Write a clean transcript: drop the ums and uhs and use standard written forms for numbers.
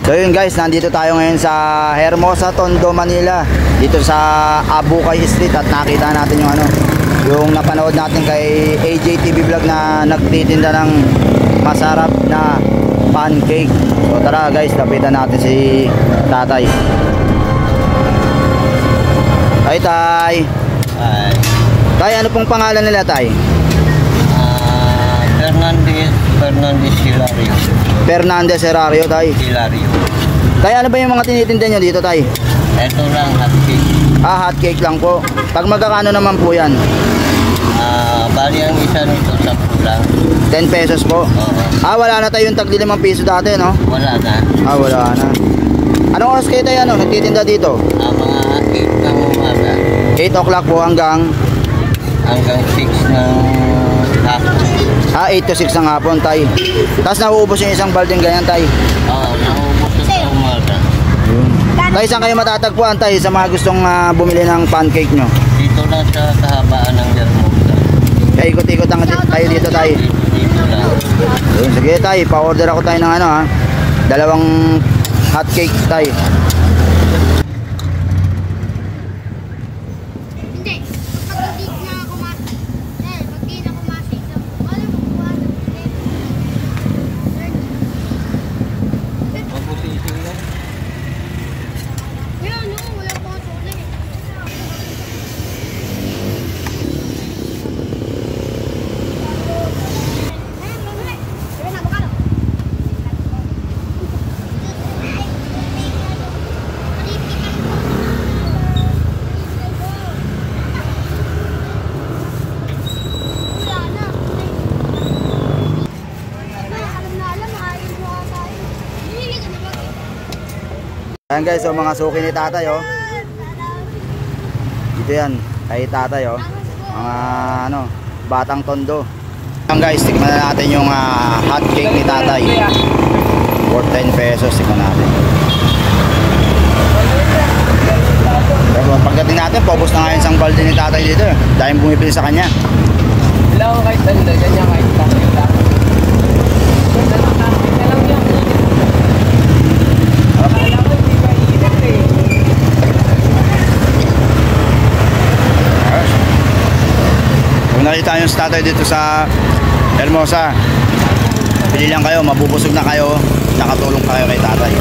So yun guys, nandito tayo ngayon sa Hermosa, Tondo, Manila. Dito sa Abukay Street at nakita natin yung yung napanood natin kay AJTV Vlog na nagtitinda ng masarap na pancake. So tara guys, lapitan natin si tatay. Tay, tay. Ay. Tay, ano pong pangalan nila, tay? Fernandez Hilario. Fernandez Hilario, tay. Hilario. Tay, ano ba yung mga tinitinda nyo dito, tay? Ito lang, hot cake. Hot cake lang po. Pag magkakano naman po yan? Bali ang isa nito, 10 lang. 10 pesos po? Oo. Wala na tayo yung tagli 5 piso dati, no? Wala na. Wala na. Anong oras kayo tayo, nagtitinda dito? Mga 8 ng umaga. 8 o'clock po hanggang 6 ng hapon. 8 to 6 ng hapon, tay. Tapos nauubos yung isang balding ganyan, tay. Oo, naubos sa umaga. Tay, saan kayo matatagpuan, tay, sa mga gustong bumili ng pancake nyo? Dito lang sa kahabaan ng Hermosa. Kaya ikot-ikot tayo dito, tay. Dito lang. Sige, tay, pa-order ako tayo ng 2 hot cake, tay. Ayan guys, so mga suki ni tatay, dito yan, kay tatay, mga batang tondo. Ayan guys, tikman na natin yung hot cake ni tatay for 10 pesos, tikman natin. Pero pagdating natin, paubos na nga yung isang balde ni tatay dito, dahil bumibili sa kanya. Wala ko kahit tanda, ganyan kahit tanda. Kung nakita yung tatay dito sa Hermosa, pili lang kayo, mabubusog na kayo, nakatulong pa kayo kay tatay.